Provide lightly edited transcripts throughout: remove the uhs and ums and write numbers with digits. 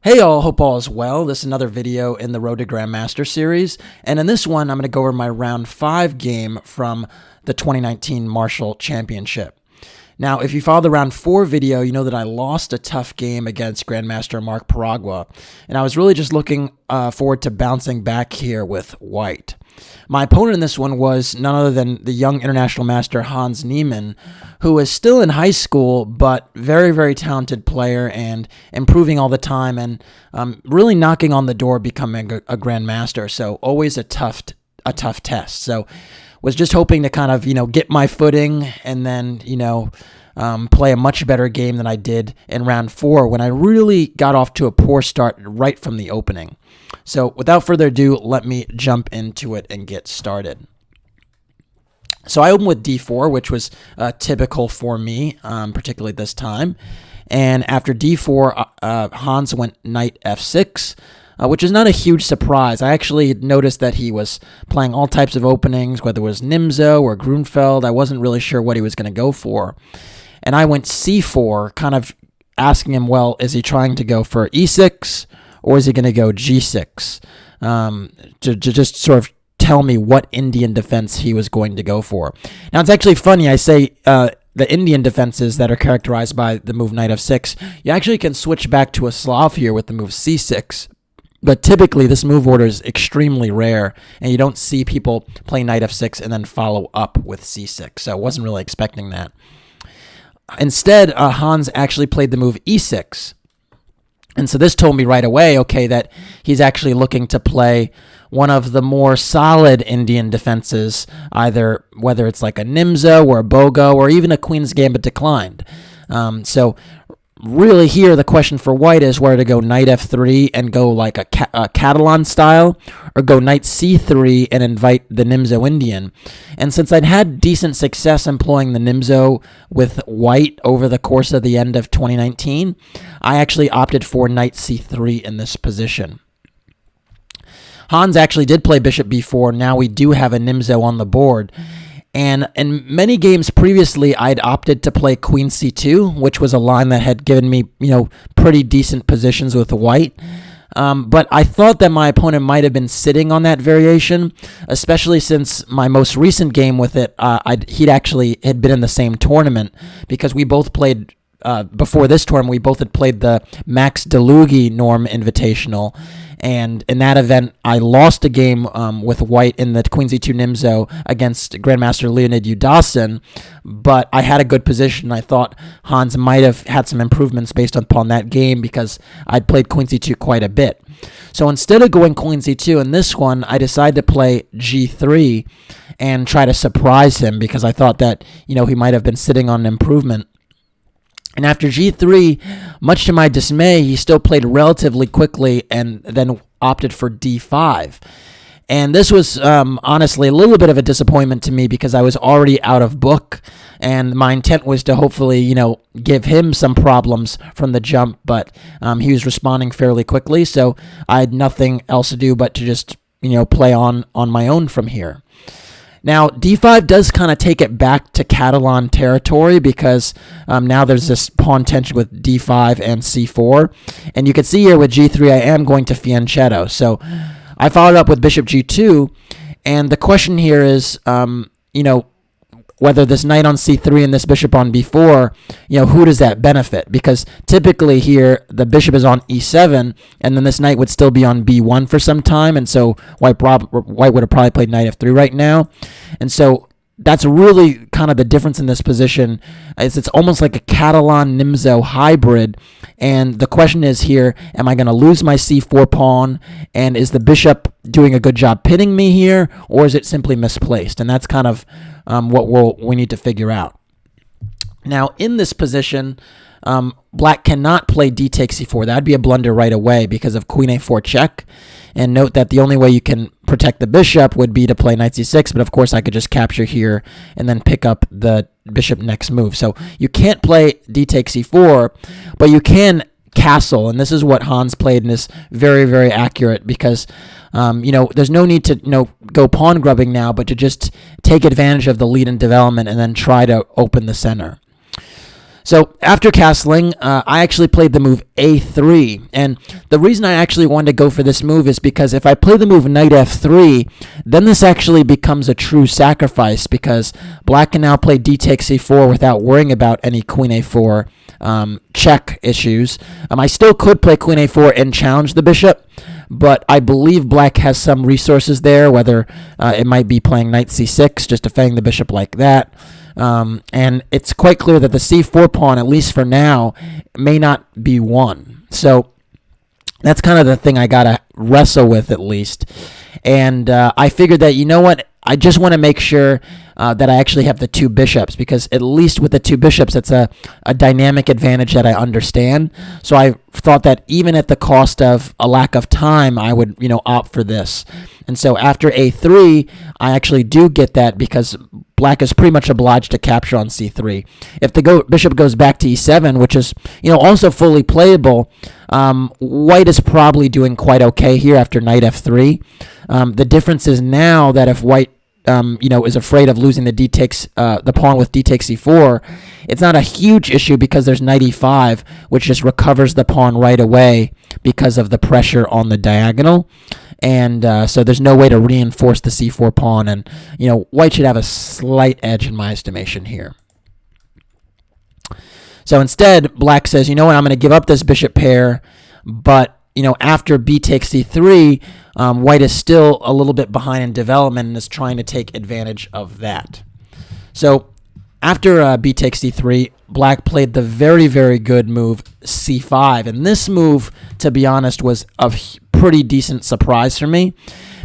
Hey all, hope all is well. This is another video in the Road to Grandmaster series, and in this one I'm going to go over my round 5 game from the 2019 Marshall Championship. Now, if you follow the round 4 video, you know that I lost a tough game against Grandmaster Mark Paragua, and I was really just looking forward to bouncing back here with white. My opponent in this one was none other than the young international master Hans Niemann, who is still in high school, but very, very talented player and improving all the time and really knocking on the door becoming a grandmaster. So always a tough test. So was just hoping to kind of, get my footing and then, play a much better game than I did in round 4 when I really got off to a poor start right from the opening. So without further ado, let me jump into it and get started. So I opened with d4, which was typical for me, particularly this time. And after d4, Hans went knight f6, which is not a huge surprise. I actually noticed that he was playing all types of openings, whether it was Nimzo or Grunfeld. I wasn't really sure what he was going to go for. And I went c4, kind of asking him, well, is he trying to go for e6 or is he going to go g6? To just sort of tell me what Indian defense he was going to go for. Now, it's actually funny. I say the Indian defenses that are characterized by the move knight f6, you actually can switch back to a Slav here with the move c6. But typically, this move order is extremely rare, and you don't see people play knight f6 and then follow up with c6. So I wasn't really expecting that. Instead, Hans actually played the move e6. And so this told me right away, okay, that he's actually looking to play one of the more solid Indian defenses, either whether it's like a Nimzo or a Bogo or even a Queen's Gambit declined. So really here, the question for white is whether to go knight f3 and go like a Catalan style or go knight c3 and invite the Nimzo Indian. And since I'd had decent success employing the Nimzo with white over the course of the end of 2019, I actually opted for knight c3 in this position. Hans actually did play bishop b4. Now we do have a Nimzo on the board. And in many games previously, I'd opted to play queen c2, which was a line that had given me, pretty decent positions with white. But I thought that my opponent might have been sitting on that variation, especially since my most recent game with it, he'd actually had been in the same tournament because we both played. Before this tournament, we both had played the Max Delugi Norm Invitational, and in that event, I lost a game with white in the Queen C2 Nimzo against Grandmaster Leonid Udasin, but I had a good position. I thought Hans might have had some improvements based upon that game because I'd played Queen C2 quite a bit. So instead of going Queen C2 in this one, I decided to play G3 and try to surprise him because I thought that, he might have been sitting on an improvement. And after g3, much to my dismay, he still played relatively quickly and then opted for d5. And this was honestly a little bit of a disappointment to me because I was already out of book, and my intent was to hopefully, give him some problems from the jump, but he was responding fairly quickly, so I had nothing else to do but to just, play on my own from here. Now, d5 does kind of take it back to Catalan territory because now there's this pawn tension with d5 and c4. And you can see here with g3, I am going to fianchetto. So I followed up with bishop g2. And the question here is, whether this knight on c3 and this bishop on b4, who does that benefit? Because typically here, the bishop is on e7, and then this knight would still be on b1 for some time, and so white would have probably played knight f3 right now. And so that's really kind of the difference in this position. It's almost like a Catalan-Nimzo hybrid, and the question is here, am I going to lose my c4 pawn, and is the bishop doing a good job pinning me here, or is it simply misplaced? And that's kind of what we need to figure out. Now, in this position, black cannot play d takes c4. That would be a blunder right away because of queen a4 check. And note that the only way you can protect the bishop would be to play knight c6, but of course I could just capture here and then pick up the bishop next move. So you can't play d takes c4, but you can castle, and this is what Hans played and is very, very accurate because, there's no need to, go pawn grubbing now, but to just take advantage of the lead in development and then try to open the center. So after castling, I actually played the move a3, and the reason I actually wanted to go for this move is because if I play the move knight f3, then this actually becomes a true sacrifice, because black can now play d takes c4 without worrying about any queen a4 check issues. I still could play queen a4 and challenge the bishop, but I believe black has some resources there, whether it might be playing knight c6, just defending the bishop like that. And it's quite clear that the c4 pawn, at least for now, may not be won. So that's kind of the thing I got to wrestle with, at least. And I figured that, you know what, I just want to make sure that I actually have the two bishops, because at least with the two bishops, it's a dynamic advantage that I understand. So I thought that even at the cost of a lack of time, I would, opt for this. And so after a3, I actually do get that, because black is pretty much obliged to capture on c3. If the bishop goes back to e7, which is, also fully playable, white is probably doing quite okay here after knight f3. The difference is now that if white is afraid of losing the pawn with d takes c4, it's not a huge issue, because there's knight e5, which just recovers the pawn right away because of the pressure on the diagonal. And so there's no way to reinforce the c4 pawn, and white should have a slight edge in my estimation here. So instead, black says, you know what, I'm going to give up this bishop pair, but after b takes c3, white is still a little bit behind in development and is trying to take advantage of that. So after b takes c3, black played the very, very good move c5. And this move, to be honest, was a pretty decent surprise for me,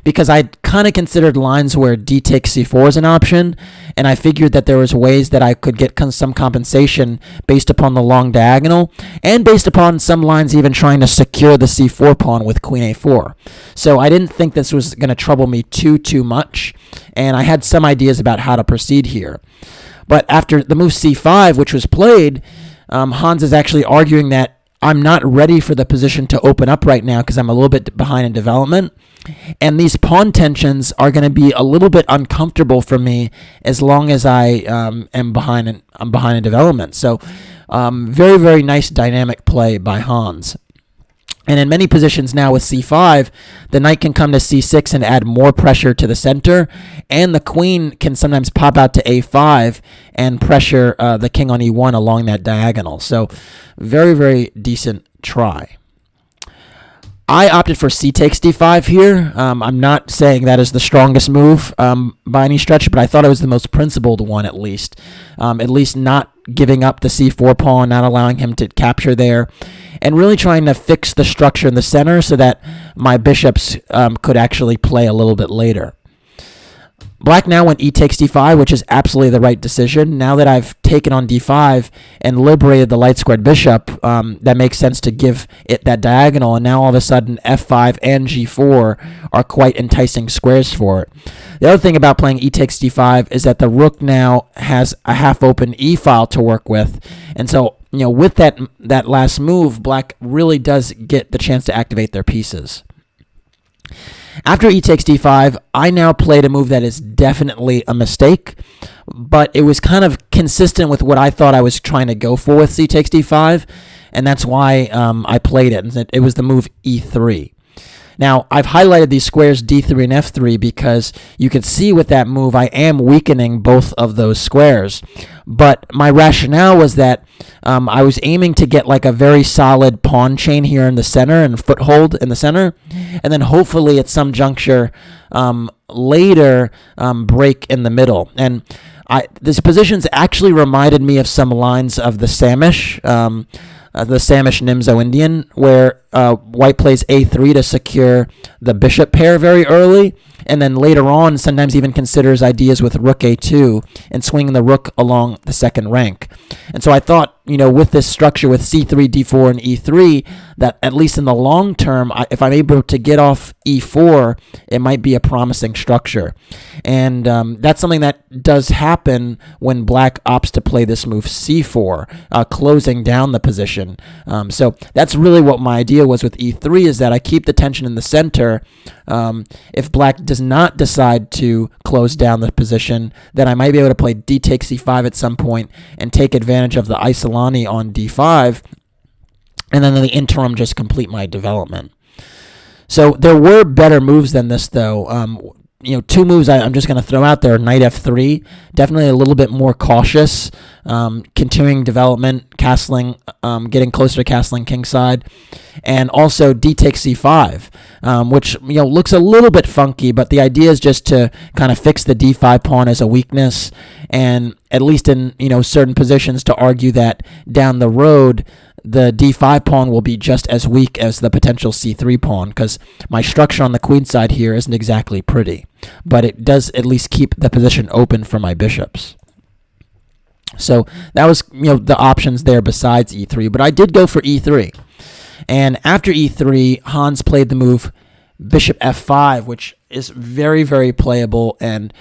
because I kind of considered lines where d takes c4 is an option, and I figured that there was ways that I could get some compensation based upon the long diagonal, and based upon some lines even trying to secure the c4 pawn with queen a4. So I didn't think this was going to trouble me too much, and I had some ideas about how to proceed here. But after the move c5, which was played, Hans is actually arguing that I'm not ready for the position to open up right now, because I'm a little bit behind in development. And these pawn tensions are going to be a little bit uncomfortable for me as long as I am behind in development. So very, very nice dynamic play by Hans. And in many positions now with c5, the knight can come to c6 and add more pressure to the center, and the queen can sometimes pop out to a5 and pressure the king on e1 along that diagonal. So very, very decent try. I opted for c takes d5 here. I'm not saying that is the strongest move by any stretch, but I thought it was the most principled one, at least. At least not giving up the c4 pawn, not allowing him to capture there, and really trying to fix the structure in the center so that my bishops could actually play a little bit later. Black now went e takes d5, which is absolutely the right decision. Now that I've taken on d5 and liberated the light squared bishop, that makes sense to give it that diagonal, and now all of a sudden f5 and g4 are quite enticing squares for it. The other thing about playing e takes d5 is that the rook now has a half-open e file to work with, and so with that last move, black really does get the chance to activate their pieces. After e takes d5, I now played a move that is definitely a mistake, but it was kind of consistent with what I thought I was trying to go for with c takes d5, and that's why I played it. It was the move e3. Now, I've highlighted these squares d3 and f3 because you can see with that move I am weakening both of those squares. But my rationale was that I was aiming to get like a very solid pawn chain here in the center and foothold in the center, and then hopefully at some juncture later break in the middle. And these positions actually reminded me of some lines of the Samish Nimzo-Indian, where white plays a3 to secure the bishop pair very early, and then later on sometimes even considers ideas with rook a2 and swinging the rook along the second rank. And so I thought, with this structure with c3, d4, and e3, that at least in the long term, if I'm able to get off e4, it might be a promising structure. And that's something that does happen when black opts to play this move c4, closing down the position. So that's really what my idea idea was with e3 is that I keep the tension in the center. If black does not decide to close down the position, then I might be able to play d takes e5 at some point and take advantage of the Isolani on d5, and then in the interim just complete my development. So there were better moves than this, though. Two moves I'm just going to throw out there. Knight f3, definitely a little bit more cautious, continuing development, castling, getting closer to castling kingside, and also d takes c5, which looks a little bit funky, but the idea is just to kind of fix the d5 pawn as a weakness, and at least in certain positions to argue that down the road the d5 pawn will be just as weak as the potential c3 pawn, because my structure on the queen side here isn't exactly pretty, but it does at least keep the position open for my bishops. So that was the options there besides e3, but I did go for e3. And after e3, Hans played the move bishop f5, which is very, very playable and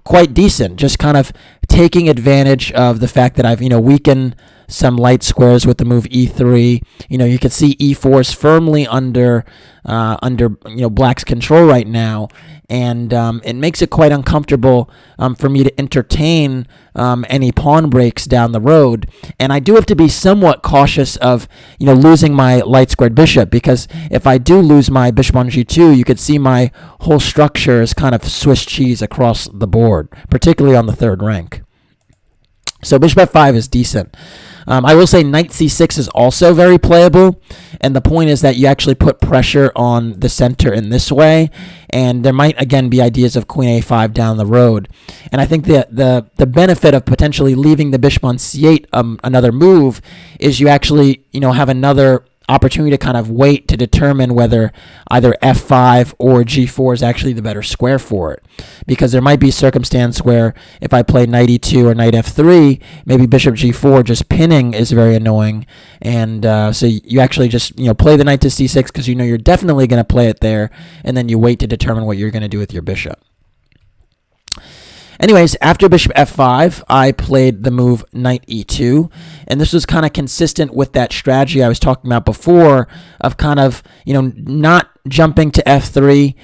quite decent, just kind of taking advantage of the fact that I've weakened some light squares with the move e3. You can see e4 is firmly under black's control right now, and it makes it quite uncomfortable for me to entertain any pawn breaks down the road. And I do have to be somewhat cautious of losing my light squared bishop, because if I do lose my bishop on g2, you could see my whole structure is kind of Swiss cheese across the board, particularly on the third rank. So bishop f5 is decent. I will say knight c6 is also very playable, and the point is that you actually put pressure on the center in this way, and there might again be ideas of queen a5 down the road. And I think that the benefit of potentially leaving the bishop on c8, another move, is you actually have another opportunity to kind of wait to determine whether either f5 or g4 is actually the better square for it, because there might be a circumstance where if I play knight e2 or knight f3, maybe bishop g4 just pinning is very annoying, and so you actually just play the knight to c6 because you're definitely going to play it there, and then you wait to determine what you're going to do with your bishop. Anyways, after bishop f5, I played the move knight e2, and this was kind of consistent with that strategy I was talking about before of kind of, not jumping to f3,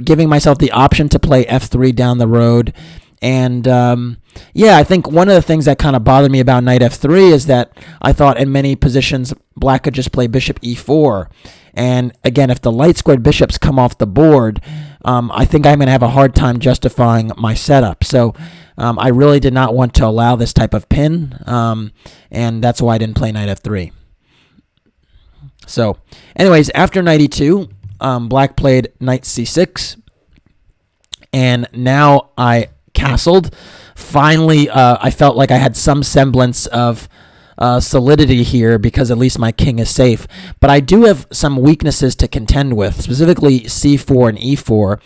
giving myself the option to play f3 down the road. And I think one of the things that kind of bothered me about knight f3 is that I thought in many positions black could just play bishop e4. And again, if the light squared bishops come off the board, I think I'm going to have a hard time justifying my setup. So I really did not want to allow this type of pin, and that's why I didn't play knight f3. So anyways, after knight e2, black played knight c6, and now I castled. Finally, I felt like I had some semblance of solidity here, because at least my king is safe. But I do have some weaknesses to contend with, specifically c4 and e4,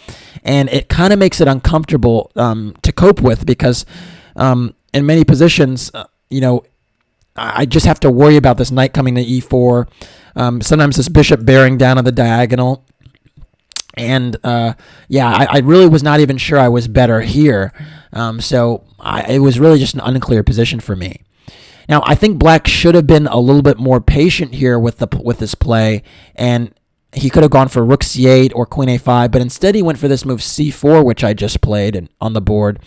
and it kind of makes it uncomfortable to cope with, because in many positions, I just have to worry about this knight coming to e4, sometimes this bishop bearing down on the diagonal. And I really was not even sure I was better here. So it was really just an unclear position for me. Now, I think black should have been a little bit more patient here with this play, and he could have gone for rook c8 or queen a5, but instead he went for this move c4, which I just played on the board.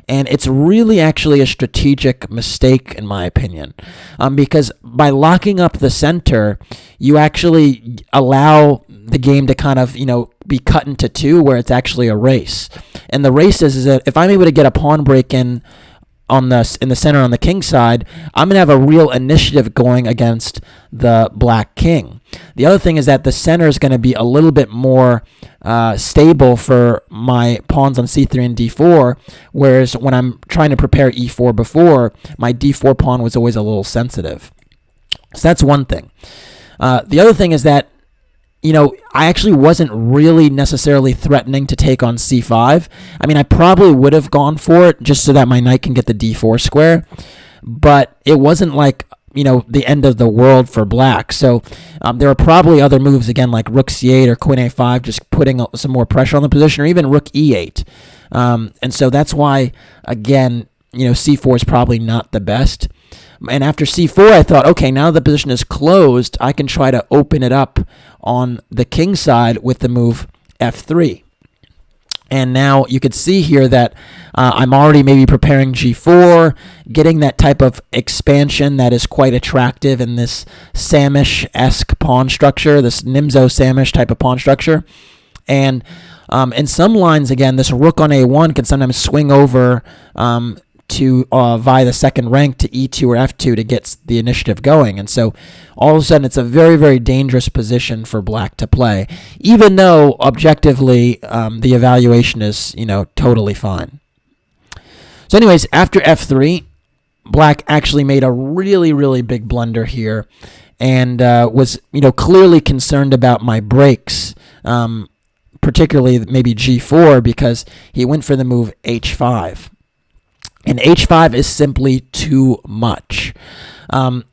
And it's really actually a strategic mistake, in my opinion, because by locking up the center, you actually allow the game to kind of, be cut into two, where it's actually a race. And the race is that if I'm able to get a pawn break in the center on the king side, I'm going to have a real initiative going against the black king. The other thing is that the center is going to be a little bit more stable for my pawns on c3 and d4, whereas when I'm trying to prepare e4 before, my d4 pawn was always a little sensitive. So that's one thing. The other thing is that I actually wasn't really necessarily threatening to take on c5. I mean, I probably would have gone for it just so that my knight can get the d4 square, but it wasn't like, the end of the world for black. So there are probably other moves, again, like rook c8 or queen a5, just putting some more pressure on the position, or even rook e8. And so that's why, again, c4 is probably not the best. And after c4, I thought, okay, now the position is closed, I can try to open it up on the king side with the move f3. And now you could see here that I'm already maybe preparing g4, getting that type of expansion that is quite attractive in this Samish-esque pawn structure, this Nimzo-Samish type of pawn structure. And in some lines, again, this rook on a1 can sometimes swing over to via the second rank to e2 or f2 to get the initiative going. And so all of a sudden it's a very, very dangerous position for black to play, even though objectively the evaluation is, totally fine. So anyways, after f3, black actually made a really, really big blunder here and was, clearly concerned about my breaks, particularly maybe g4, because he went for the move h5. And h5 is simply too much.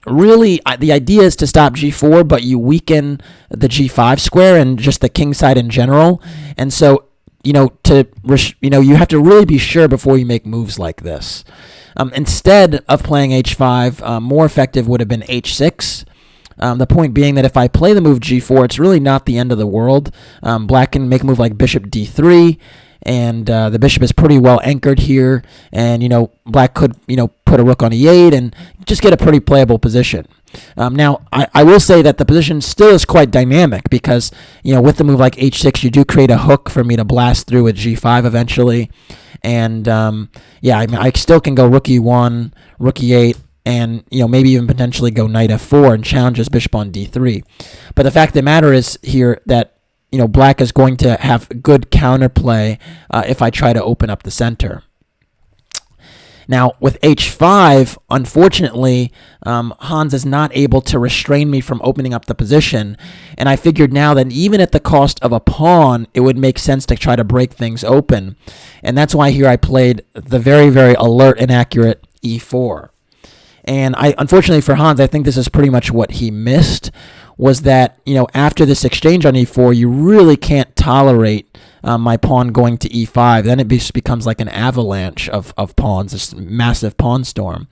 Really, the idea is to stop g4, but you weaken the g5 square and just the king side in general. And so, you have to really be sure before you make moves like this. Instead of playing h5, more effective would have been h6. The point being that if I play the move g4, it's really not the end of the world. Black can make a move like bishop d3. And the bishop is pretty well anchored here, and black could put a rook on e8 and just get a pretty playable position. Now I will say that the position still is quite dynamic because with the move like h6 you do create a hook for me to blast through with g5 eventually, and I still can go rook e1, rook e8, and maybe even potentially go knight f4 and challenge his bishop on d3. But the fact of the matter is here that black is going to have good counterplay if I try to open up the center. Now, with h5, unfortunately, Hans is not able to restrain me from opening up the position, and I figured now that even at the cost of a pawn, it would make sense to try to break things open, and that's why here I played the very, very alert and accurate e4. And unfortunately for Hans, I think this is pretty much what he missed, was that, after this exchange on e4, you really can't tolerate my pawn going to e5. Then it just becomes like an avalanche of pawns, this massive pawn storm.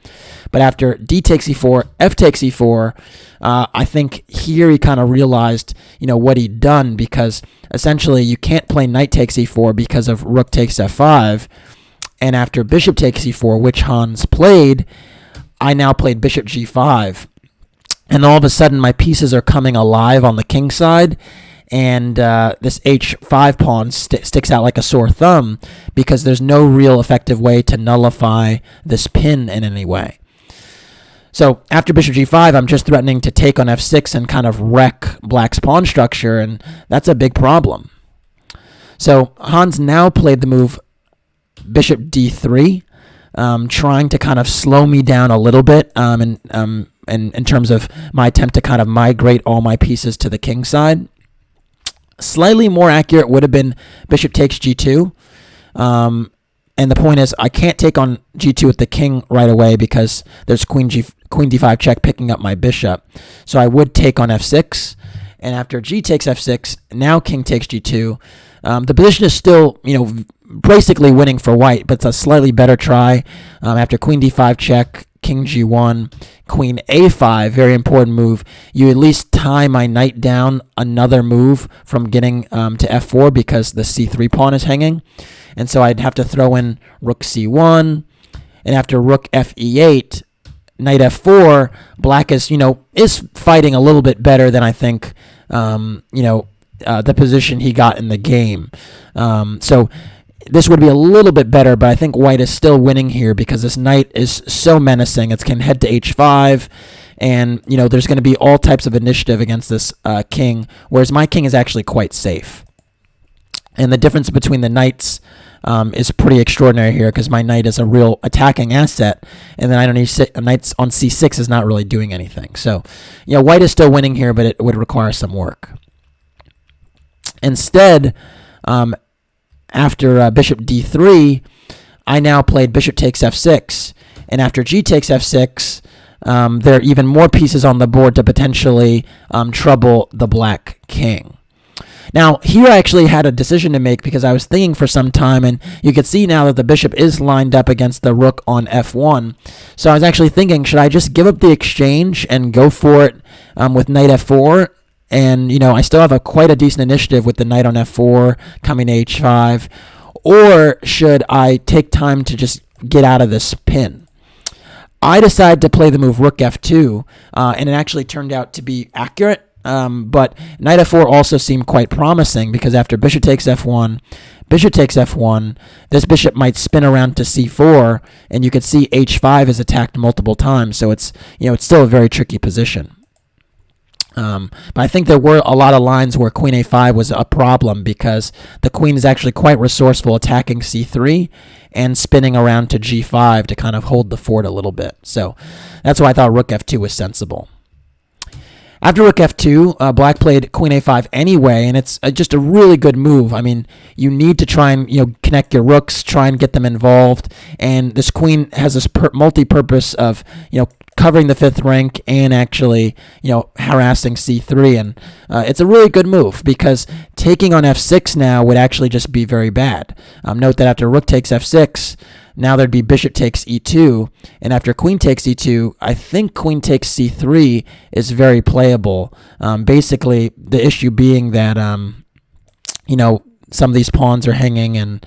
But after d takes e4, f takes e4, I think here he kind of realized, what he'd done, because essentially you can't play knight takes e4 because of rook takes f5. And after bishop takes e4, which Hans played, I now played bishop g5. And all of a sudden, my pieces are coming alive on the king side, and this h5 pawn sticks out like a sore thumb because there's no real effective way to nullify this pin in any way. So after bishop g5, I'm just threatening to take on f6 and kind of wreck black's pawn structure, and that's a big problem. So Hans now played the move bishop d3, trying to kind of slow me down a little bit, and in terms of my attempt to kind of migrate all my pieces to the king side. Slightly more accurate would have been bishop takes g2. And the point is, I can't take on g2 with the king right away because there's queen d5 check picking up my bishop. So I would take on f6. And after g takes f6, now king takes g2. The position is still, basically winning for white, but it's a slightly better try. After queen d5 check, king g1, queen a5, very important move. You at least tie my knight down another move from getting to f4 because the c3 pawn is hanging. And so I'd have to throw in rook c1, and after rook fe8, knight f4, black is, is fighting a little bit better than I think, the position he got in the game. So this would be a little bit better, but I think white is still winning here because this knight is so menacing. It can head to h5, and there's going to be all types of initiative against this king, whereas my king is actually quite safe. And the difference between the knights is pretty extraordinary here because my knight is a real attacking asset, and then knight on c6 is not really doing anything. So, white is still winning here, but it would require some work. Instead, after bishop d3, I now played bishop takes f6. And after g takes f6, there are even more pieces on the board to potentially trouble the black king. Now, here I actually had a decision to make because I was thinking for some time, and you can see now that the bishop is lined up against the rook on f1. So I was actually thinking, should I just give up the exchange and go for it with knight f4? And, I still have quite a decent initiative with the knight on f4, coming to h5. Or should I take time to just get out of this pin? I decided to play the move rook f2, and it actually turned out to be accurate. But knight f4 also seemed quite promising because after bishop takes f1, this bishop might spin around to c4, and you can see h5 is attacked multiple times. So it's still a very tricky position. But I think there were a lot of lines where queen a5 was a problem because the queen is actually quite resourceful attacking c3 and spinning around to g5 to kind of hold the fort a little bit. So that's why I thought rook f2 was sensible. After rook f2, black played queen a5 anyway, and it's just a really good move. I mean, you need to try and connect your rooks, try and get them involved, and this queen has this multi-purpose of covering the fifth rank and actually harassing c3, and it's a really good move because taking on f6 now would actually just be very bad. Note that after rook takes f6, now there'd be bishop takes e2, and after queen takes e2, I think queen takes c3 is very playable. Basically, the issue being that some of these pawns are hanging, and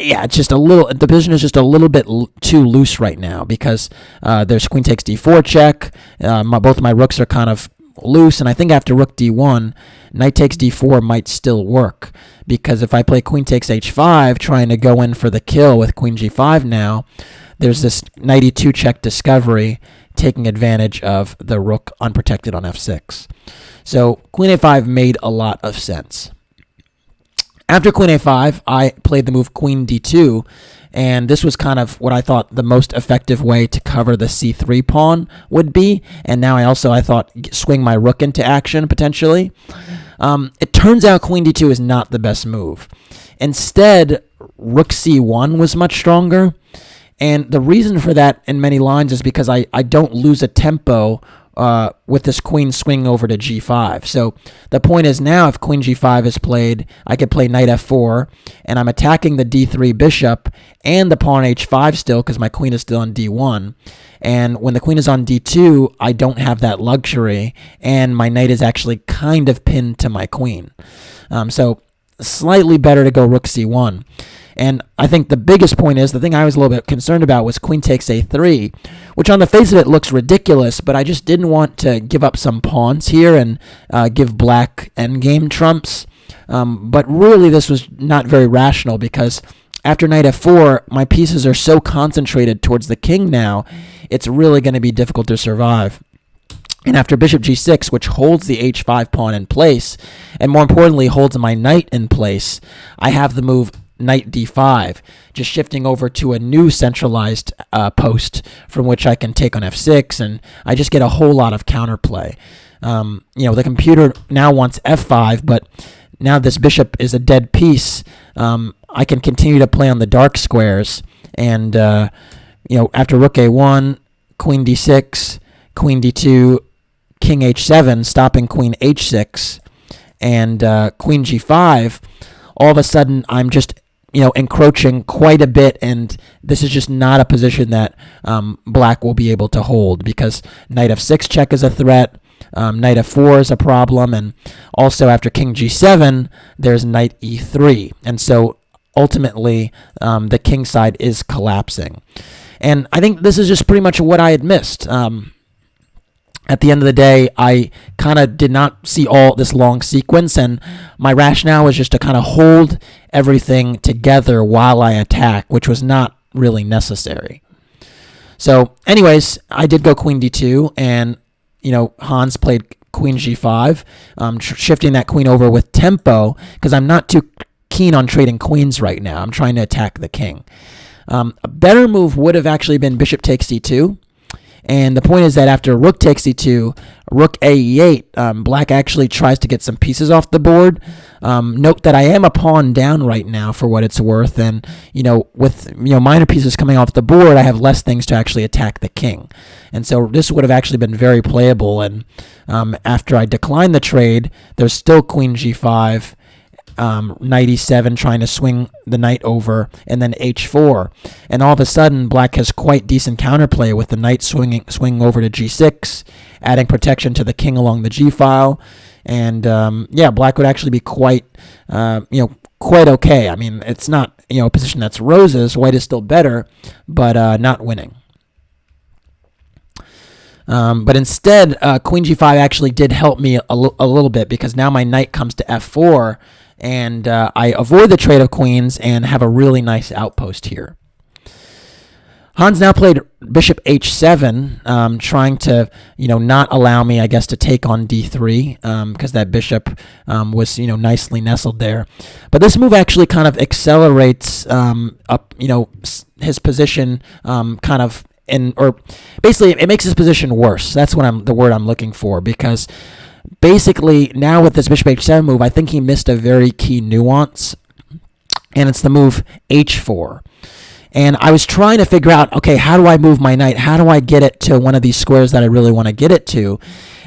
it's just the position is just a little bit too loose right now because there's queen takes d4 check. Both my rooks are kind of loose, and I think after rook d1, knight takes d4 might still work because if I play queen takes h5, trying to go in for the kill with queen g5 now, there's this knight e2 check discovery taking advantage of the rook unprotected on f6. So queen a5 made a lot of sense. After queen a5, I played the move queen d2, and this was kind of what I thought the most effective way to cover the c3 pawn would be, and now I thought swing my rook into action potentially. It turns out queen d2 is not the best move. Instead, rook c1 was much stronger, and the reason for that in many lines is because I don't lose a tempo with this queen swinging over to g5. So the point is now if queen g5 is played, I could play knight f4, and I'm attacking the d3 bishop and the pawn h5 still because my queen is still on d1. And when the queen is on d2, I don't have that luxury, and my knight is actually kind of pinned to my queen. So slightly better to go rook c1. And I think the biggest point is, the thing I was a little bit concerned about was queen takes a3, which on the face of it looks ridiculous, but I just didn't want to give up some pawns here and give black endgame trumps. But really this was not very rational because after knight f4, my pieces are so concentrated towards the king now, it's really going to be difficult to survive. And after bishop g6, which holds the h5 pawn in place, and more importantly holds my knight in place, I have the move knight d5, just shifting over to a new centralized post from which I can take on f6, and I just get a whole lot of counterplay. The computer now wants f5, but now this bishop is a dead piece. I can continue to play on the dark squares, and after rook a1, queen d6, queen d2, king h7, stopping queen h6, and queen g5, all of a sudden I'm just encroaching quite a bit, and this is just not a position that black will be able to hold because knight f6 check is a threat, knight f4 is a problem, and also after king g7 there's knight e3, and so ultimately the king side is collapsing. And I think this is just pretty much what I had missed. At the end of the day, I kind of did not see all this long sequence, and my rationale was just to kind of hold everything together while I attack, which was not really necessary. So anyways, I did go queen d2, and Hans played queen g5, shifting that queen over with tempo because I'm not too keen on trading queens right now. I'm trying to attack the king. A better move would have actually been bishop takes c2. And the point is that after rook takes e2, rook a e8, black actually tries to get some pieces off the board. Note that I am a pawn down right now for what it's worth, and with minor pieces coming off the board, I have less things to actually attack the king. And so this would have actually been very playable. And after I declined the trade, there's still queen g5. Knight e7 trying to swing the knight over, and then h4, and all of a sudden black has quite decent counterplay with the knight swinging over to g6, adding protection to the king along the g file. And black would actually be quite okay. I mean, it's not a position that's roses. White is still better, but not winning. But instead, queen g5 actually did help me a little bit, because now my knight comes to f4, and I avoid the trade of queens and have a really nice outpost here. Hans now played bishop h7, trying to not allow me, I guess, to take on d3, because that bishop was nicely nestled there. But this move actually kind of accelerates up his position, or basically it makes his position worse. That's what the word I'm looking for, because basically now with this bishop h7 move, I think he missed a very key nuance, and it's the move h4. And I was trying to figure out, okay, how do I move my knight? How do I get it to one of these squares that I really want to get it to?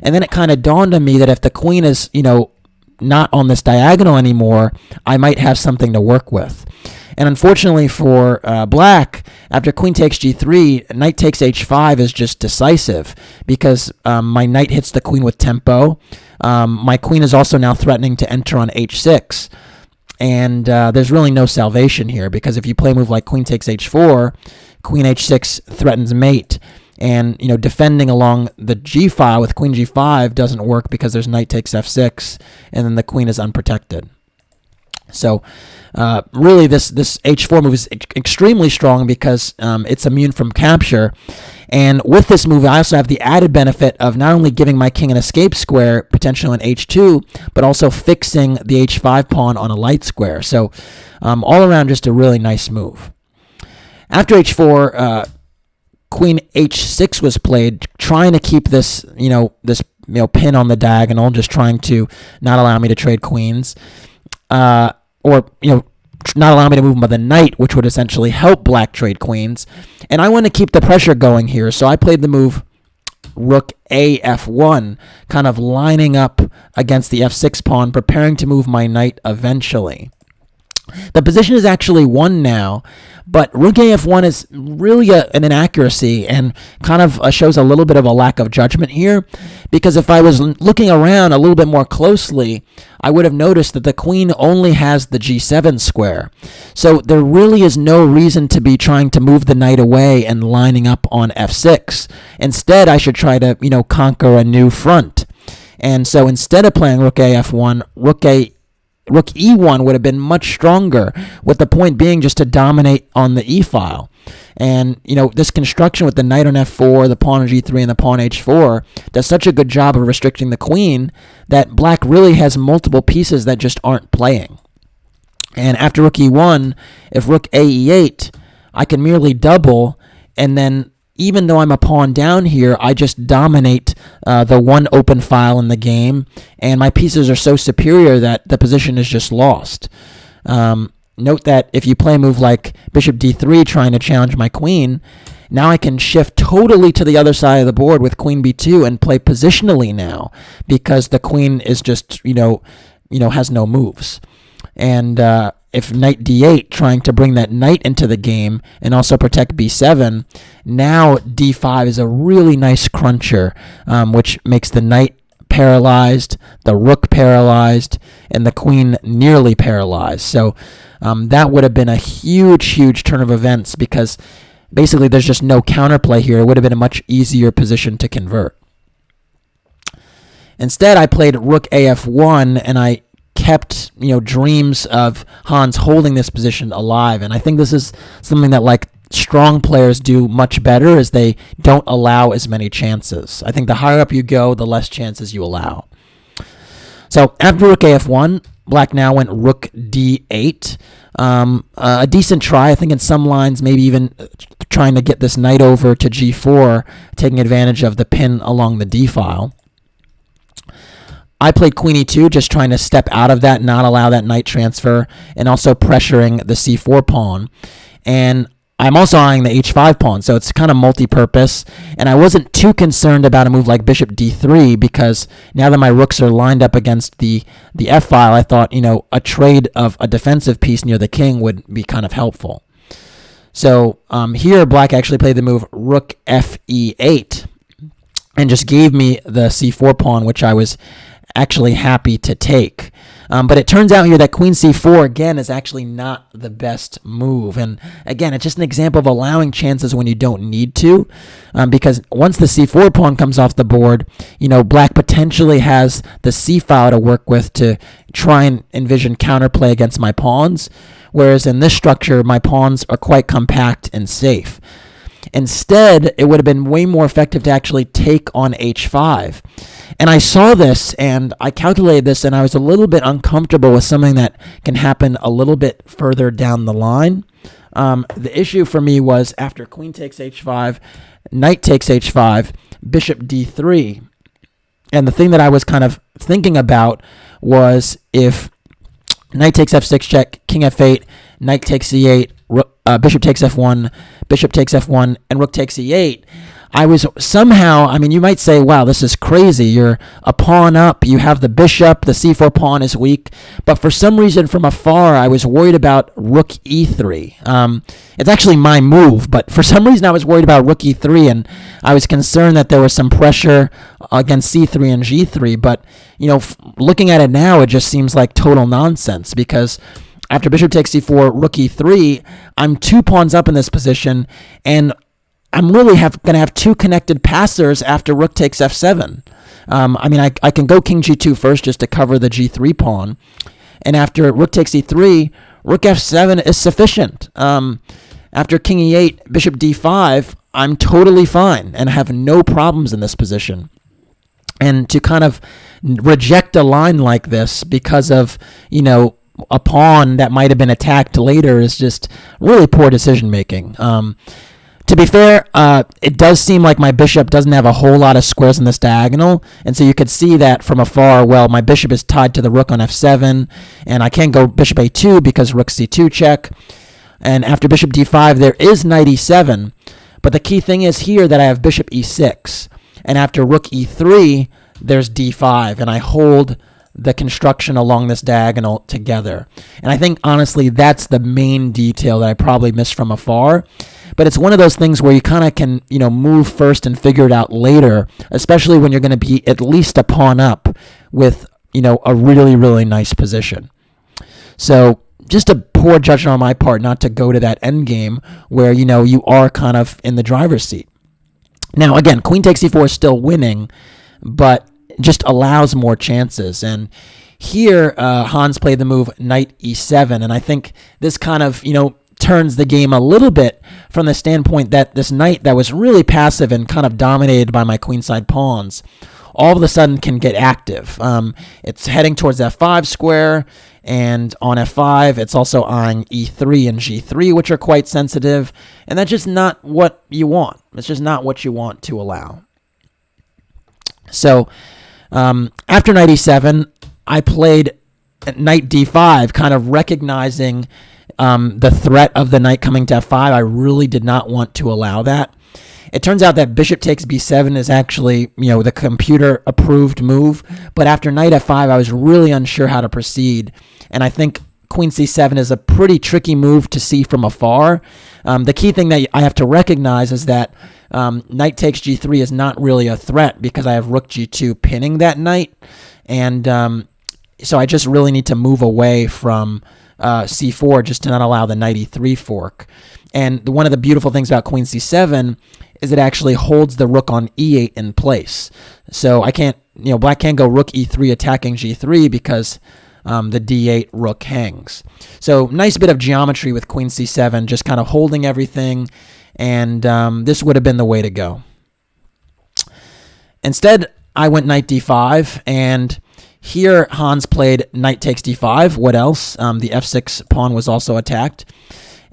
And then it kind of dawned on me that if the queen is, not on this diagonal anymore, I might have something to work with. And unfortunately for black, after queen takes g3, knight takes h5 is just decisive, because my knight hits the queen with tempo. My queen is also now threatening to enter on h6. And there's really no salvation here, because if you play a move like queen takes h4, queen h6 threatens mate. And, defending along the g file with queen g5 doesn't work, because there's knight takes f6, and then the queen is unprotected. So really this h4 move is extremely strong, because it's immune from capture. And with this move, I also have the added benefit of not only giving my king an escape square, potentially on h2, but also fixing the h5 pawn on a light square. So all around, just a really nice move. After h4, queen h6 was played, trying to keep this, pin on the diagonal, just trying to not allow me to trade queens. Or not allow me to move by the knight, which would essentially help black trade queens. And I want to keep the pressure going here, so I played the move rook a f1, kind of lining up against the f6 pawn, preparing to move my knight eventually. The position is actually won now, but rook a f1 is really an inaccuracy, and kind of shows a little bit of a lack of judgment here, because if I was looking around a little bit more closely, I would have noticed that the queen only has the g7 square. So there really is no reason to be trying to move the knight away and lining up on f6. Instead, I should try to, conquer a new front. And so instead of playing rook a f1, rook e1 would have been much stronger, with the point being just to dominate on the e file. And, this construction with the knight on f4, the pawn on g3, and the pawn h4 does such a good job of restricting the queen that black really has multiple pieces that just aren't playing. And after rook e1, if rook a e8, I can merely double, and then even though I'm a pawn down here, I just dominate the one open file in the game, and my pieces are so superior that the position is just lost. Note that if you play a move like bishop d3 trying to challenge my queen, now I can shift totally to the other side of the board with queen b2 and play positionally now, because the queen is just, has no moves. And if knight d8, trying to bring that knight into the game and also protect b7, now d5 is a really nice cruncher, which makes the knight paralyzed, the rook paralyzed, and the queen nearly paralyzed. So that would have been a huge turn of events, because basically there's just no counterplay here. It would have been a much easier position to convert. Instead, I played rook af1, and I kept dreams of Hans holding this position alive. And I think this is something that strong players do much better, is they don't allow as many chances. I think the higher up you go, the less chances you allow. So after rook af1, black now went rook d8. A decent try. I think in some lines maybe even trying to get this knight over to g4, taking advantage of the pin along the d file. I played queen e2, just trying to step out of that, not allow that knight transfer, and also pressuring the c4 pawn. And I'm also eyeing the h5 pawn, so it's kind of multi-purpose. And I wasn't too concerned about a move like bishop d3 because now that my rooks are lined up against the f file, I thought, a trade of a defensive piece near the king would be kind of helpful. So here, black actually played the move rook fe8 and just gave me the c4 pawn, which I was actually happy to take. But it turns out here that queen c4, again, is actually not the best move. And again, it's just an example of allowing chances when you don't need to. Because once the c4 pawn comes off the board, black potentially has the c file to work with to try and envision counterplay against my pawns. Whereas in this structure, my pawns are quite compact and safe. Instead, it would have been way more effective to actually take on h5. And I saw this and I calculated this and I was a little bit uncomfortable with something that can happen a little bit further down the line. The issue for me was after queen takes h5, knight takes h5, bishop d3. And the thing that I was kind of thinking about was if knight takes f6 check, king f8, knight takes c8, bishop takes f1, bishop takes f1, and rook takes e8. I was somehow, you might say, wow, this is crazy. You're a pawn up, you have the bishop, the c4 pawn is weak. But for some reason from afar, I was worried about rook e3. It's actually my move, but for some reason I was worried about rook e3, and I was concerned that there was some pressure against c3 and g3. But, looking at it now, it just seems like total nonsense because after bishop takes c4, rook e3, I'm 2 pawns up in this position, and I'm really going to have 2 connected passers after rook takes f7. I can go king g2 first just to cover the g3 pawn. And after rook takes e3, rook f7 is sufficient. After king e8, bishop d5, I'm totally fine and have no problems in this position. And to kind of reject a line like this because of, a pawn that might have been attacked later is just really poor decision making. To be fair, it does seem like my bishop doesn't have a whole lot of squares in this diagonal, and so you could see that from afar, well, my bishop is tied to the rook on f7, and I can't go bishop a2 because rook c2 check, and after bishop d5, there is knight e7, but the key thing is here that I have bishop e6, and after rook e3, there's d5, and I hold the construction along this diagonal together. And I think, honestly, that's the main detail that I probably missed from afar. But it's one of those things where you kind of can, move first and figure it out later, especially when you're going to be at least a pawn up with, a really, really nice position. So just a poor judgment on my part not to go to that endgame where, you are kind of in the driver's seat. Now, again, queen takes e4 is still winning, but just allows more chances. And here, Hans played the move knight e7, and I think this kind of, turns the game a little bit from the standpoint that this knight that was really passive and kind of dominated by my queenside pawns all of a sudden can get active. It's heading towards f5 square, and on f5 it's also eyeing e3 and g3, which are quite sensitive, and that's just not what you want. It's just not what you want to allow. So after knight e7, I played knight d5, kind of recognizing the threat of the knight coming to f5. I really did not want to allow that. It turns out that bishop takes b7 is actually, the computer-approved move. But after knight f5, I was really unsure how to proceed. And I think queen c7 is a pretty tricky move to see from afar. The key thing that I have to recognize is that knight takes g3 is not really a threat because I have rook g2 pinning that knight. And so I just really need to move away from c4 just to not allow the knight e3 fork. And one of the beautiful things about queen c7 is it actually holds the rook on e8 in place. So I can't, black can't go rook e3 attacking g3 because the d8 rook hangs. So nice bit of geometry with queen c7, just kind of holding everything, and this would have been the way to go. Instead, I went knight d5, and here Hans played knight takes d5. What else? The f6 pawn was also attacked.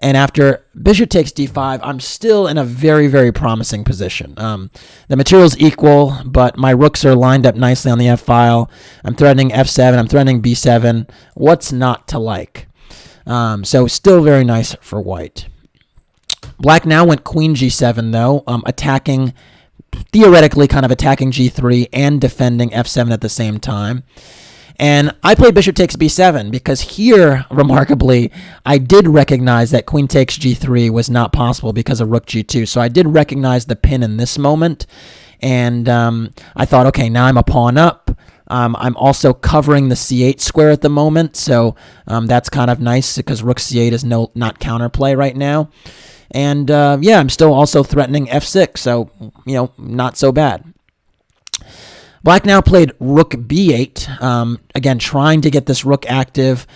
And after bishop takes d5, I'm still in a very, very promising position. The material's equal, but my rooks are lined up nicely on the f-file. I'm threatening f7. I'm threatening b7. What's not to like? So still very nice for white. Black now went queen g7, though, theoretically kind of attacking g3 and defending f7 at the same time. And I played bishop takes b7 because here, remarkably, I did recognize that queen takes g3 was not possible because of rook g2. So I did recognize the pin in this moment. And I thought, okay, now I'm a pawn up. I'm also covering the c8 square at the moment. So that's kind of nice because rook c8 is not counterplay right now. And yeah, I'm still also threatening f6. So, not so bad. Black now played rook b8, again, trying to get this rook active,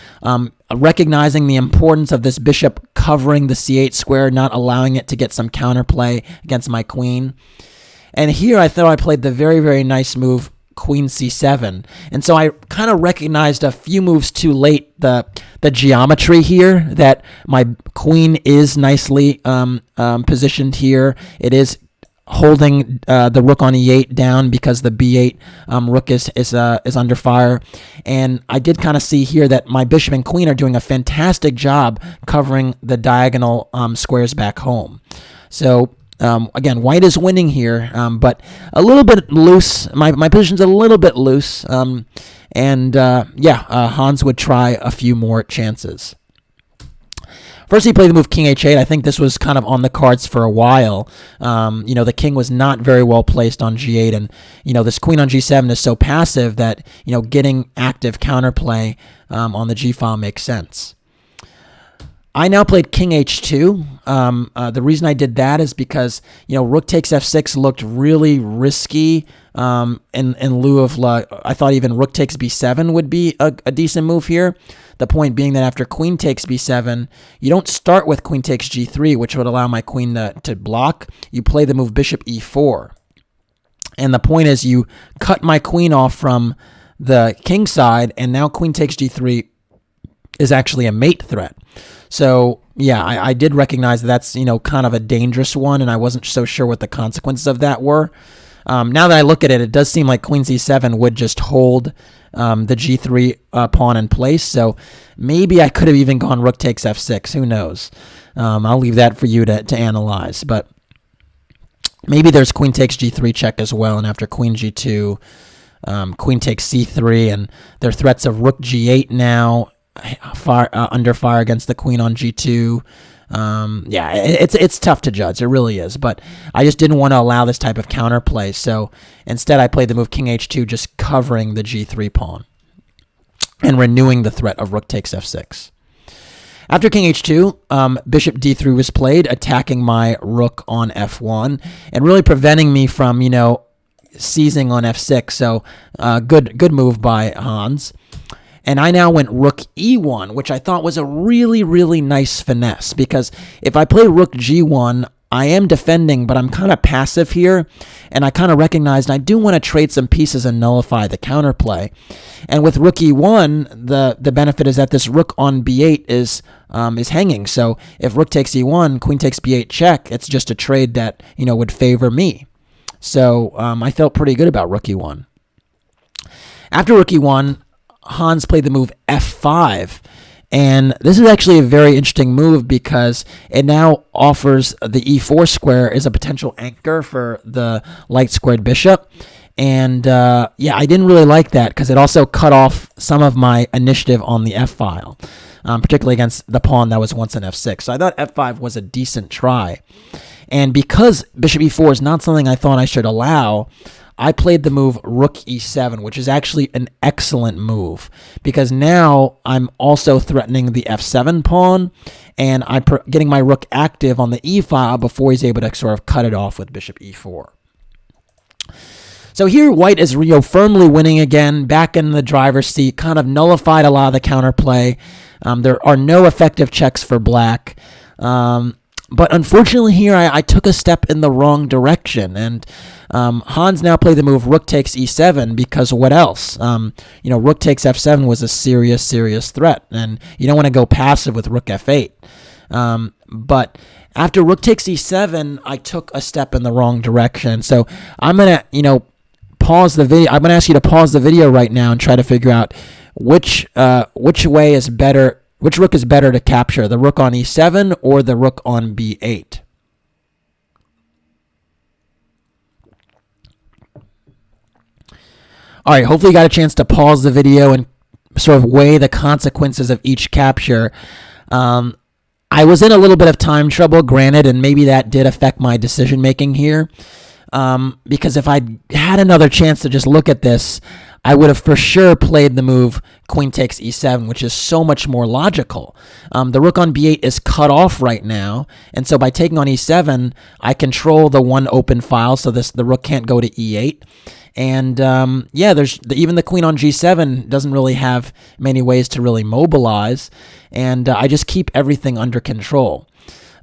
recognizing the importance of this bishop covering the c8 square, not allowing it to get some counterplay against my queen. And here I thought I played the very, very nice move, queen c7. And so I kind of recognized a few moves too late the geometry here, that my queen is nicely positioned here. It is holding the rook on e8 down because the b8 rook is under fire. And I did kind of see here that my bishop and queen are doing a fantastic job covering the diagonal squares back home. So again, white is winning here, but a little bit loose. My position's a little bit loose. Hans would try a few more chances. First, he played the move king h8. I think this was kind of on the cards for a while. The king was not very well placed on g8, and this queen on g7 is so passive that getting active counterplay on the g-file makes sense. I now played king h2. The reason I did that is because rook takes f6 looked really risky. In lieu of I thought even rook takes b7 would be a decent move here. The point being that after queen takes b7, you don't start with queen takes g3, which would allow my queen to block. You play the move bishop e4. And the point is you cut my queen off from the king side, and now queen takes g3 is actually a mate threat. So, yeah, I did recognize that's, kind of a dangerous one, and I wasn't so sure what the consequences of that were. Now that I look at it, it does seem like queen c7 would just hold the g3 pawn in place. So maybe I could have even gone rook takes f6. Who knows? I'll leave that for you to analyze. But maybe there's queen takes g3 check as well. And after queen g2, queen takes c3. And there are threats of rook g8 now, under fire against the queen on g2. It's tough to judge. It really is. But I just didn't want to allow this type of counterplay. So instead, I played the move king h2, just covering the g3 pawn and renewing the threat of rook takes f6. After king h2, bishop d3 was played, attacking my rook on f1 and really preventing me from, seizing on f6. So good move by Hans. And I now went rook e1, which I thought was a really, really nice finesse, because if I play rook g1, I am defending, but I'm kind of passive here, and I kind of recognized I do want to trade some pieces and nullify the counterplay. And with rook e1, the benefit is that this rook on b8 is hanging. So if rook takes e1, queen takes b8 check, it's just a trade that would favor me. So I felt pretty good about rook e1. After rook e1, Hans played the move f5, and this is actually a very interesting move because it now offers the e4 square as a potential anchor for the light squared bishop. And I didn't really like that because it also cut off some of my initiative on the f-file, particularly against the pawn that was once an f6. So I thought f5 was a decent try. And because bishop e4 is not something I thought I should allow, I played the move rook e7, which is actually an excellent move because now I'm also threatening the f7 pawn, and I'm getting my rook active on the e-file before he's able to sort of cut it off with bishop e4. So here white is firmly winning again, back in the driver's seat, kind of nullified a lot of the counterplay. There are no effective checks for black. But unfortunately here, I took a step in the wrong direction, and Hans now played the move rook takes e7 because what else? Rook takes f7 was a serious threat, and you don't want to go passive with rook f8. But after rook takes e7, I took a step in the wrong direction. So I'm going to, pause the video. I'm going to ask you to pause the video right now and try to figure out which way is better, which rook is better to capture, the rook on e7 or the rook on b8. All right, hopefully you got a chance to pause the video and sort of weigh the consequences of each capture. I was in a little bit of time trouble, granted, and maybe that did affect my decision-making here. Because if I had another chance to just look at this, I would have for sure played the move queen takes e7, which is so much more logical. The rook on b8 is cut off right now, and so by taking on e7, I control the one open file, so the rook can't go to e8. And even the queen on g7 doesn't really have many ways to really mobilize, and I just keep everything under control.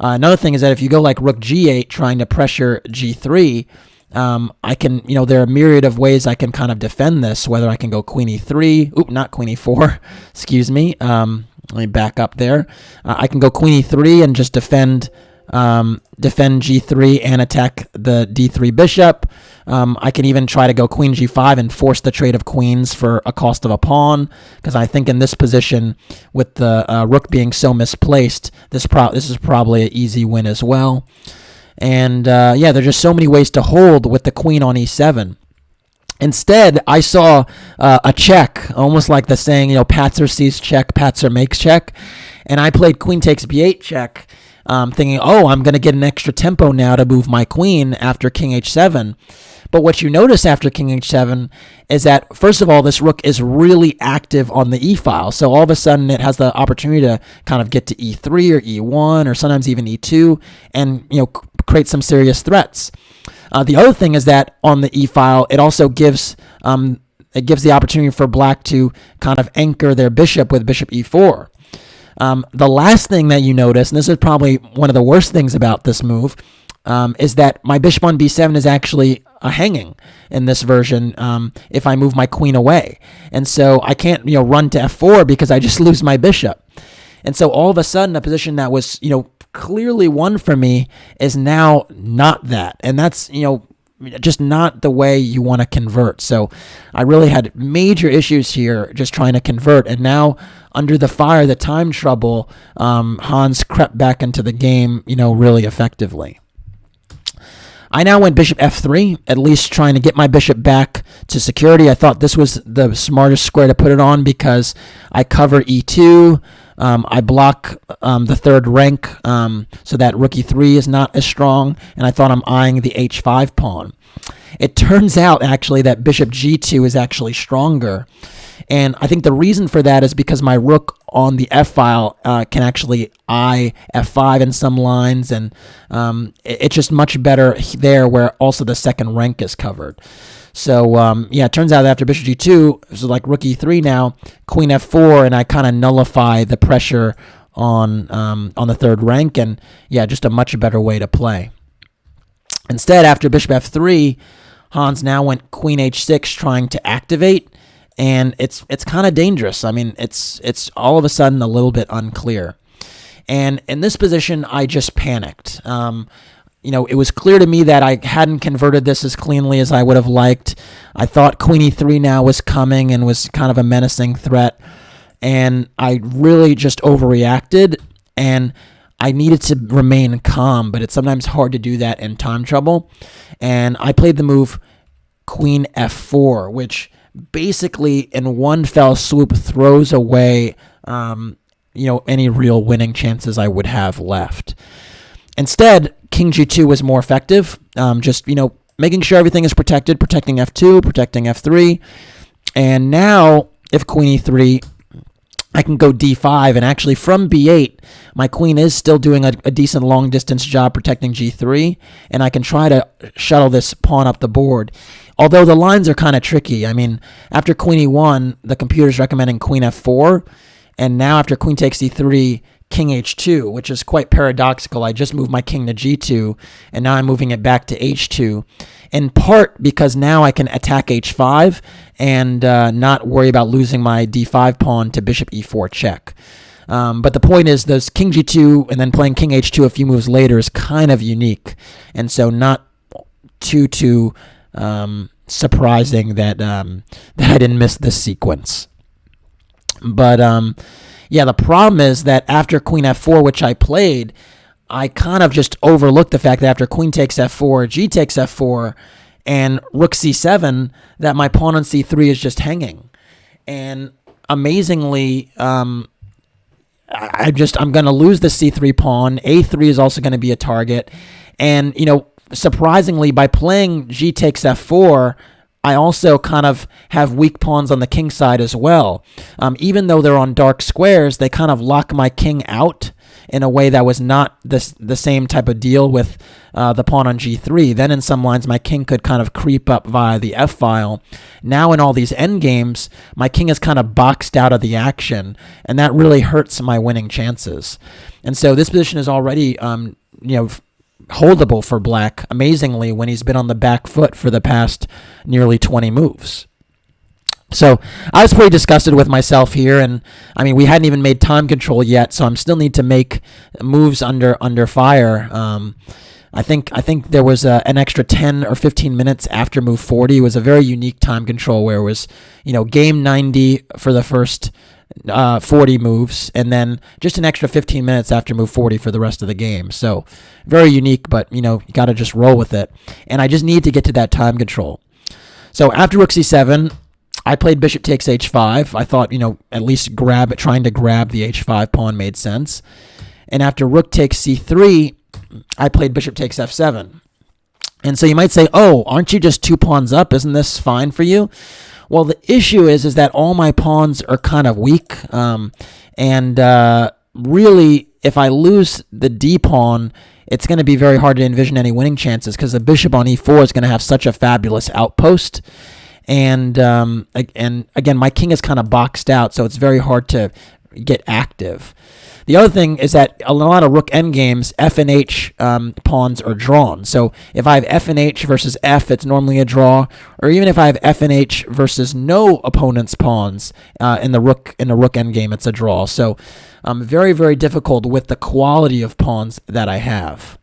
Another thing is that if you go like rook g8 trying to pressure g3, I can, there are a myriad of ways I can kind of defend this, whether I can go queen e3, not queen e4, excuse me, let me back up there. I can go queen e3 and just defend g3 and attack the d3 bishop. I can even try to go queen g5 and force the trade of queens for a cost of a pawn, because I think in this position, with the rook being so misplaced, this is probably an easy win as well. And there's just so many ways to hold with the queen on e7. Instead, I saw a check, almost like the saying, Patzer sees check, Patzer makes check. And I played queen takes b8 check, thinking, I'm going to get an extra tempo now to move my queen after king h7. But what you notice after king h7 is that, first of all, this rook is really active on the e-file. So all of a sudden, it has the opportunity to kind of get to e3 or e1 or sometimes even e2 and, create some serious threats. The other thing is that on the e-file, it also gives the opportunity for black to kind of anchor their bishop with bishop e4. The last thing that you notice, and this is probably one of the worst things about this move, is that my bishop on b7 is actually hanging in this version if I move my queen away. And so I can't run to f4 because I just lose my bishop. And so all of a sudden, a position that was clearly won for me is now not that. And that's just not the way you want to convert. So I really had major issues here just trying to convert. And now, under the fire, the time trouble, Hans crept back into the game, really effectively. I now went bishop f3, at least trying to get my bishop back to security. I thought this was the smartest square to put it on because I cover e2. I block the third rank so that rook e3 is not as strong, and I thought I'm eyeing the h5 pawn. It turns out, actually, that bishop g2 is actually stronger, and I think the reason for that is because my rook on the f-file can actually eye f5 in some lines, and it's just much better there where also the second rank is covered. So, it turns out that after bishop g2, so like rook e3 now, queen f4, and I kind of nullify the pressure on the third rank, and just a much better way to play. Instead, after bishop f3, Hans now went queen h6 trying to activate, and it's kind of dangerous. I mean, it's all of a sudden a little bit unclear. And in this position, I just panicked. It was clear to me that I hadn't converted this as cleanly as I would have liked. I thought queen e3 now was coming and was kind of a menacing threat. And I really just overreacted, and I needed to remain calm, but it's sometimes hard to do that in time trouble. And I played the move queen f4, which basically in one fell swoop throws away any real winning chances I would have left. Instead, king g2 was more effective, making sure everything is protected, protecting f2, protecting f3. And now, if queen e3, I can go d5, and actually from b8, my queen is still doing a decent long-distance job protecting g3, and I can try to shuttle this pawn up the board. Although the lines are kind of tricky. I mean, after queen e1, the computer's recommending queen f4, and now after queen takes e3, king h2, which is quite paradoxical. I just moved my king to g2, and now I'm moving it back to h2, in part because now I can attack h5 and not worry about losing my d5 pawn to bishop e4 check. But the point is, those king g2 and then playing king h2 a few moves later is kind of unique, and so not too surprising that I didn't miss this sequence. But yeah, the problem is that after queen f4, which I played, I kind of just overlooked the fact that after queen takes f4, g takes f4, and rook c7, that my pawn on c3 is just hanging. And amazingly, I'm going to lose the c3 pawn. a3 is also going to be a target. And, surprisingly, by playing g takes f4, I also kind of have weak pawns on the king side as well. Even though they're on dark squares, they kind of lock my king out in a way that was not the same type of deal with the pawn on g3. Then in some lines, my king could kind of creep up via the f-file. Now in all these endgames, my king is kind of boxed out of the action, and that really hurts my winning chances. And so this position is already, holdable for black, amazingly, when he's been on the back foot for the past nearly 20 moves. So I was pretty disgusted with myself here, and I mean, we hadn't even made time control yet, so I'm still need to make moves under fire. I think there was an extra 10 or 15 minutes after move 40. It was a very unique time control where it was, game 90 for the first 40 moves, and then just an extra 15 minutes after move 40 for the rest of the game. So very unique, but you got to just roll with it. And I just need to get to that time control. So after rook c7, I played bishop takes h5. I thought, at least trying to grab the h5 pawn made sense. And after rook takes c3, I played bishop takes f7. And so you might say, oh, aren't you just 2 pawns up? Isn't this fine for you? Well, the issue is that all my pawns are kind of weak, and really, if I lose the d pawn, it's going to be very hard to envision any winning chances because the bishop on e4 is going to have such a fabulous outpost, and again, my king is kind of boxed out, so it's very hard to get active. The other thing is that a lot of rook endgames, f and h pawns are drawn. So if I have f and h versus f, it's normally a draw. Or even if I have f and h versus no opponent's pawns in the rook endgame, it's a draw. So very, very difficult with the quality of pawns that I have.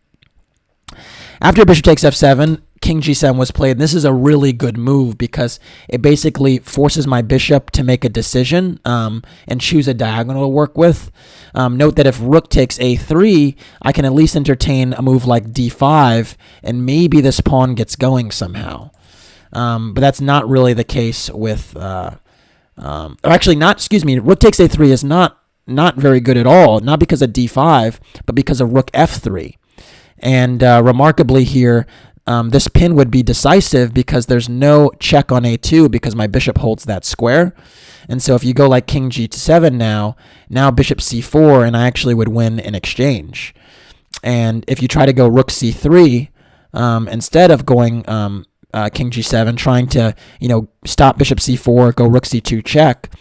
After bishop takes f7, king g7 was played. And this is a really good move because it basically forces my bishop to make a decision and choose a diagonal to work with. Note that if rook takes a3, I can at least entertain a move like d5, and maybe this pawn gets going somehow. But that's not really the case with... rook takes a3 is not very good at all, not because of d5, but because of rook f3. And remarkably here, this pin would be decisive because there's no check on a2 because my bishop holds that square. And so if you go like king g7 now bishop c4, and I actually would win in exchange. And if you try to go rook c3, instead of going king g7, trying to, stop bishop c4, go rook c2 check,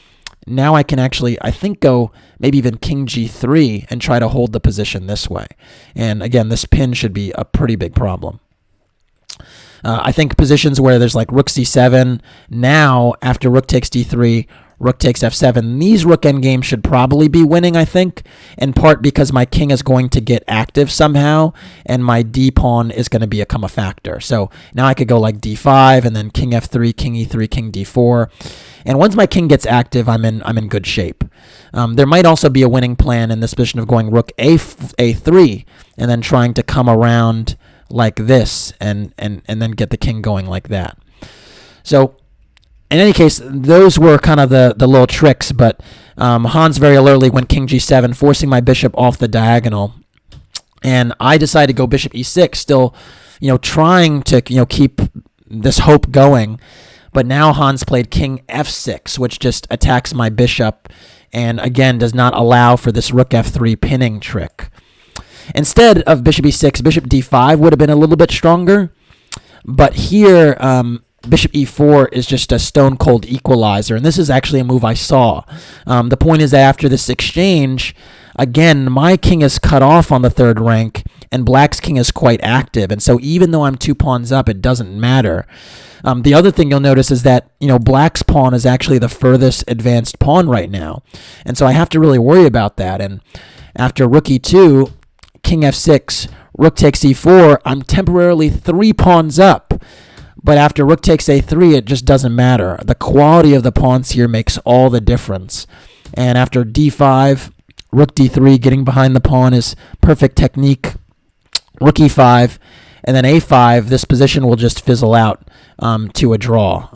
now I can actually, I think, go maybe even king g3 and try to hold the position this way. And again, this pin should be a pretty big problem. I think positions where there's like rook c7, now after rook takes d3, rook takes f7, these rook endgames should probably be winning, I think, in part because my king is going to get active somehow, and my d pawn is going to become a factor. So now I could go like d5, and then king f3, king e3, king d4. And once my king gets active, I'm in good shape. There might also be a winning plan in this position of going rook a3, and then trying to come around like this, and then get the king going like that. So in any case, those were kind of the little tricks, but Hans very alertly went king g7, forcing my bishop off the diagonal. And I decided to go bishop e6, still, trying to, keep this hope going. But now Hans played king f6, which just attacks my bishop and, again, does not allow for this rook f3 pinning trick. Instead of bishop e6, bishop d5 would have been a little bit stronger. But here, bishop e4 is just a stone-cold equalizer, and this is actually a move I saw. The point is that after this exchange, again, my king is cut off on the third rank, and black's king is quite active. And so even though I'm 2 pawns up, it doesn't matter. The other thing you'll notice is that, black's pawn is actually the furthest advanced pawn right now. And so I have to really worry about that. And after rook e2, king f6, rook takes e4, I'm temporarily 3 pawns up. But after rook takes a3, it just doesn't matter. The quality of the pawns here makes all the difference. And after d5, rook d3, getting behind the pawn is perfect technique. Rook e5, and then a5, this position will just fizzle out to a draw.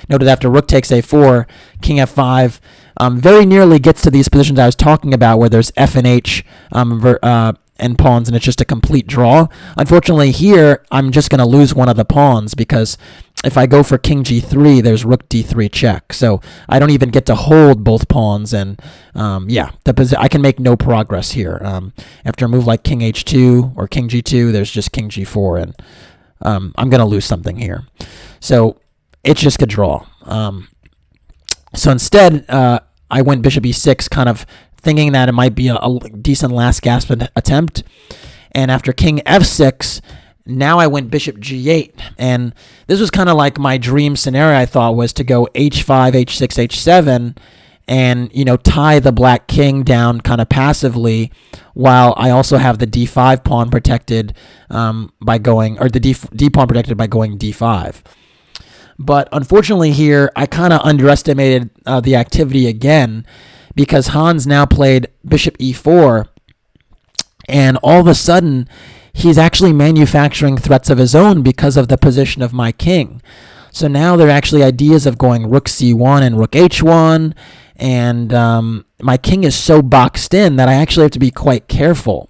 Note that after rook takes a4, king f5 very nearly gets to these positions I was talking about where there's f and h and pawns, and it's just a complete draw. Unfortunately, here, I'm just going to lose one of the pawns because if I go for king g3, there's rook d3 check. So I don't even get to hold both pawns, and I can make no progress here. After a move like king h2 or king g2, there's just king g4, and I'm going to lose something here. So it's just a draw. So instead, I went bishop e6, kind of thinking that it might be a decent last gasp attempt. And after king f6, now I went bishop g8. And this was kind of like my dream scenario, I thought, was to go h5, h6, h7, and, tie the black king down kind of passively, while I also have the d5 pawn protected by going, or the d pawn protected by going d5. But unfortunately here, I kind of underestimated the activity again, because Hans now played bishop e4, and all of a sudden, he's actually manufacturing threats of his own because of the position of my king. So now there are actually ideas of going rook c1 and rook h1, and my king is so boxed in that I actually have to be quite careful.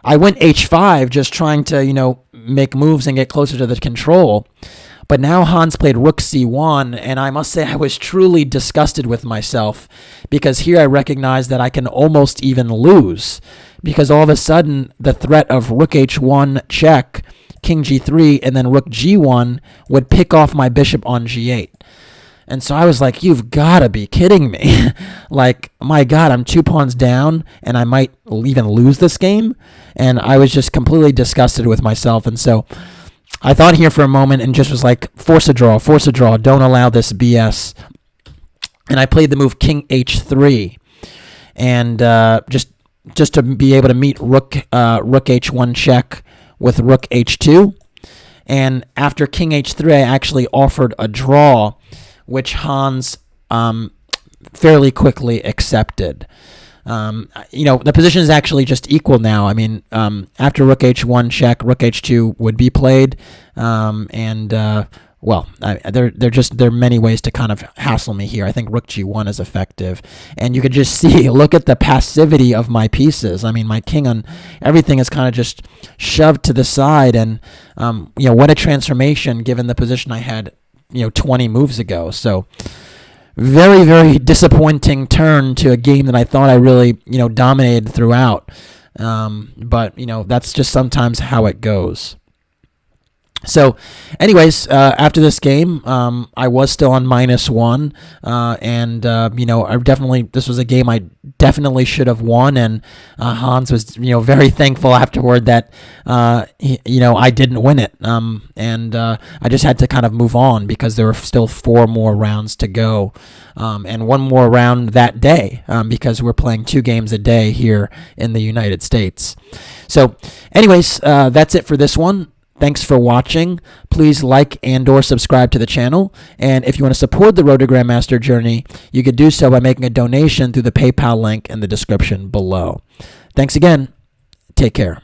I went h5 just trying to, make moves and get closer to the control. But now Hans played rook c1, and I must say I was truly disgusted with myself, because here I recognized that I can almost even lose, because all of a sudden the threat of rook h1 check, king g3, and then rook g1 would pick off my bishop on g8. And so I was like, you've got to be kidding me. Like, my God, I'm 2 pawns down, and I might even lose this game. And I was just completely disgusted with myself. And so I thought here for a moment and just was like, force a draw, don't allow this BS. And I played the move king h3, and just to be able to meet rook h1 check with rook h2. And after king h3, I actually offered a draw, which Hans fairly quickly accepted. The position is actually just equal now. I mean, after rook h1 check, rook h2 would be played, there are many ways to kind of hassle me here. I think rook g1 is effective, and you could just see, look at the passivity of my pieces. I mean, my king on everything is kind of just shoved to the side, and what a transformation given the position I had 20 moves ago. So very, very disappointing turn to a game that I thought I really, dominated throughout. But that's just sometimes how it goes. So, anyways, after this game, I was still on -1, this was a game I definitely should have won, and Hans was, very thankful afterward that, I didn't win it, I just had to kind of move on because there were still 4 more rounds to go, and 1 more round that day, because we're playing 2 games a day here in the United States. So, anyways, that's it for this one. Thanks for watching. Please like and/or subscribe to the channel. And if you want to support the Road to Grandmaster journey, you could do so by making a donation through the PayPal link in the description below. Thanks again. Take care.